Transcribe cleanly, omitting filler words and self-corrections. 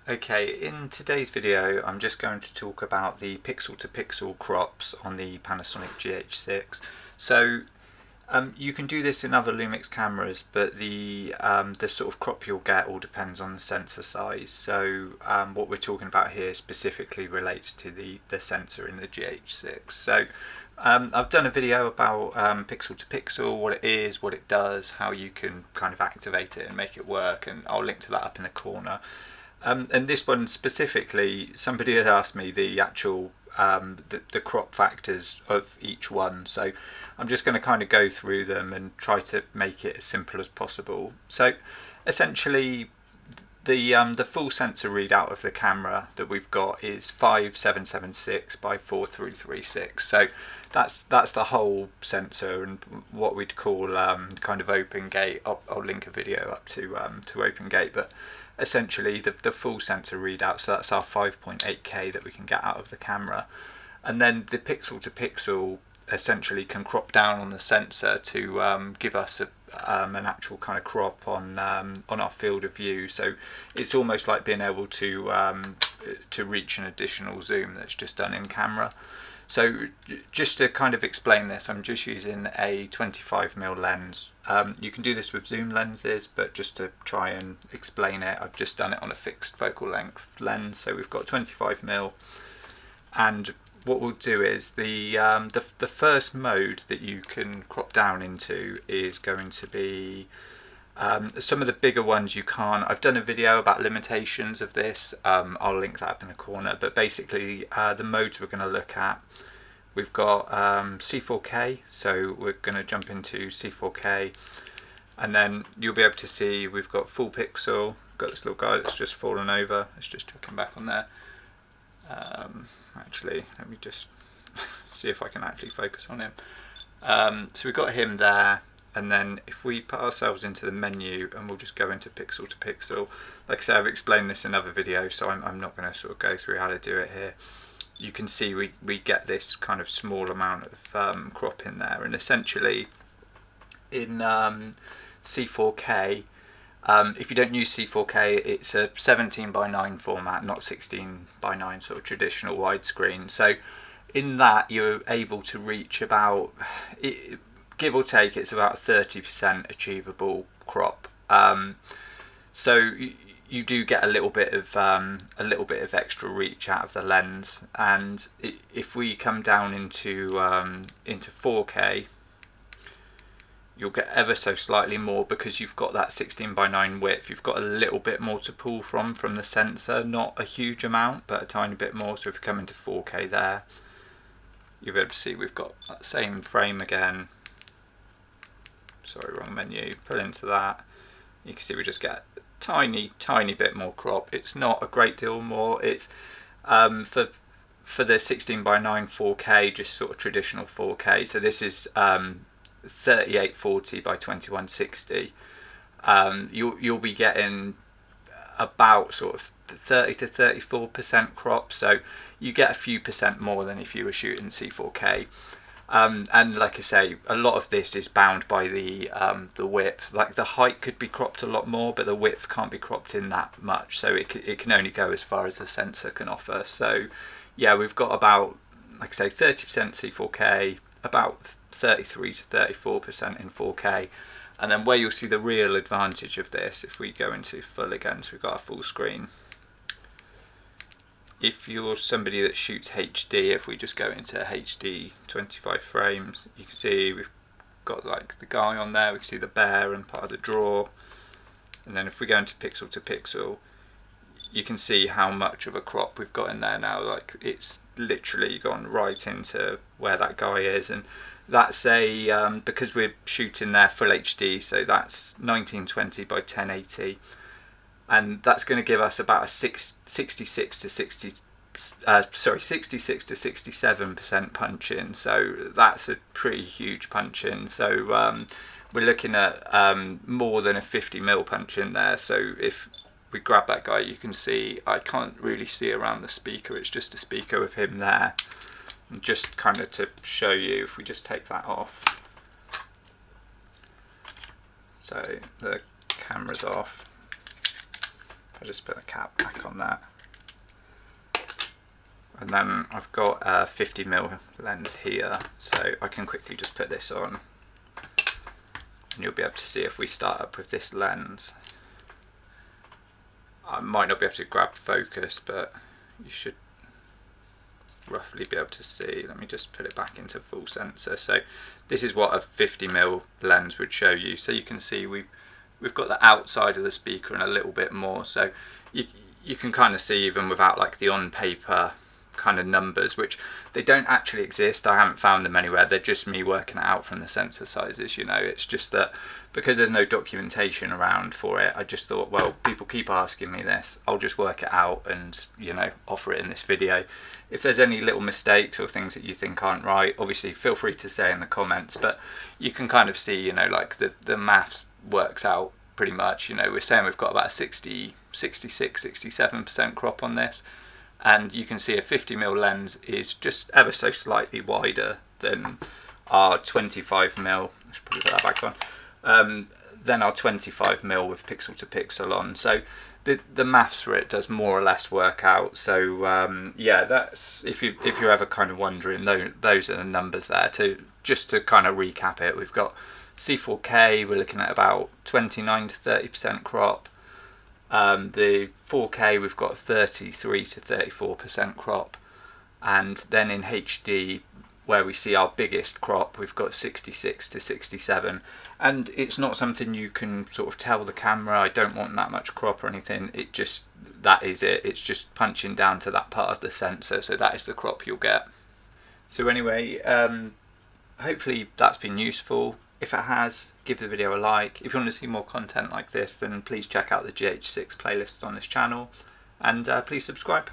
Okay, in today's video I'm just going to talk about the pixel to pixel crops on the Panasonic GH6. So you can do this in other Lumix cameras, but the sort of crop you'll get all depends on the sensor size. So what we're talking about here specifically relates to the sensor in the GH6. So I've done a video about pixel to pixel, what it is, what it does, how you can kind of activate it and make it work, and I'll link to that up in the corner. And this one specifically, somebody had asked me the actual the crop factors of each one, so I'm just going to kind of go through them and try to make it as simple as possible. So essentially the full sensor readout of the camera that we've got is 5776 by 4336. So that's the whole sensor and what we'd call kind of open gate. I'll link a video up to open gate, but essentially the full sensor readout. So that's our 5.8K that we can get out of the camera, and then the pixel to pixel essentially can crop down on the sensor to give us an actual kind of crop on our field of view. So it's almost like being able to reach an additional zoom that's just done in camera. So just to kind of explain this, I'm just using a 25mm lens. You can do this with zoom lenses, but just to try and explain it, I've just done it on a fixed focal length lens. So we've got 25mm, and what we'll do is the first mode that you can crop down into is going to be some of the bigger ones you can't. I've done a video about limitations of this. I'll link that up in the corner, but basically the modes we're going to look at, we've got C4K, so we're going to jump into C4K, and then you'll be able to see we've got full pixel. Got this little guy that's just fallen over. Let's just come back on there. Actually, let me just see if I can actually focus on him. So we've got him there, and then if we put ourselves into the menu and we'll just go into pixel to pixel, like I said, I've explained this in other videos, so I'm not going to sort of go through how to do it here. You can see we get this kind of small amount of crop in there, and essentially in C4K, if you don't use C4K, it's a 17:9 format, not 16:9 sort of traditional widescreen. So in that you're able to reach about, give or take, it's about 30% achievable crop. So you do get a little bit of extra reach out of the lens. And if we come down into 4K, you'll get ever so slightly more because you've got that 16:9 width. You've got a little bit more to pull from the sensor, not a huge amount, but a tiny bit more. So if we come into 4K there, you'll be able to see we've got that same frame again. Sorry, wrong menu. Pull into that. You can see we just get a tiny bit more crop. It's not a great deal more. It's for the 16:9 4K, just sort of traditional 4K. So this is 3840 by 2160. You'll be getting about sort of 30 to 34% crop, so you get a few percent more than if you were shooting C4K. And like I say, a lot of this is bound by the width. Like the height could be cropped a lot more, but the width can't be cropped in that much, so it can only go as far as the sensor can offer. So yeah, we've got about, like I say, 30% C4K, about 33 to 34% in 4K, and then where you'll see the real advantage of this, if we go into full again, so we've got a full screen. If you're somebody that shoots HD, if we just go into HD 25 frames, you can see we've got like the guy on there, we can see the bear and part of the draw, and then if we go into pixel to pixel, you can see how much of a crop we've got in there now. Like it's literally gone right into where that guy is, and that's a because we're shooting there full HD, so that's 1920 by 1080, and that's going to give us about a 66 to 67% punch in. So that's a pretty huge punch in. So we're looking at more than a 50mm punch in there. So if we grab that guy, you can see I can't really see around the speaker. It's just a speaker with him there. And just kind of to show you, if we just take that off, so the camera's off, I'll just put the cap back on that. And then I've got a 50mm lens here, so I can quickly just put this on. And you'll be able to see if we start up with this lens. I might not be able to grab focus, but you should roughly be able to see. Let me just put it back into full sensor. So this is what a 50mm lens would show you. So you can see we've got the outside of the speaker and a little bit more. So you can kind of see even without like the on paper kind of numbers, which they don't actually exist. I haven't found them anywhere. They're just me working it out from the sensor sizes, you know. It's just that because there's no documentation around for it, I just thought, well, people keep asking me this, I'll just work it out and, you know, offer it in this video. If there's any little mistakes or things that you think aren't right, obviously feel free to say in the comments, but you can kind of see, you know, like the maths works out pretty much. You know, we're saying we've got about 66, 67% crop on this, and you can see a 50mm lens is just ever so slightly wider than our 25mm. I should probably put that back on. Then our 25mm with pixel to pixel on. So the maths for it does more or less work out. So yeah, that's if you're ever kind of wondering, those are the numbers there. Just to kind of recap it, we've got C4K. We're looking at about 29 to 30% crop. The 4K we've got 33 to 34% crop, and then in HD, where we see our biggest crop, we've got 66 to 67. And it's not something you can sort of tell the camera, I don't want that much crop or anything. It just, that is it. It's just punching down to that part of the sensor, so that is the crop you'll get. So anyway, hopefully that's been useful. If it has, give the video a like. If you want to see more content like this, then please check out the GH6 playlist on this channel, and please subscribe.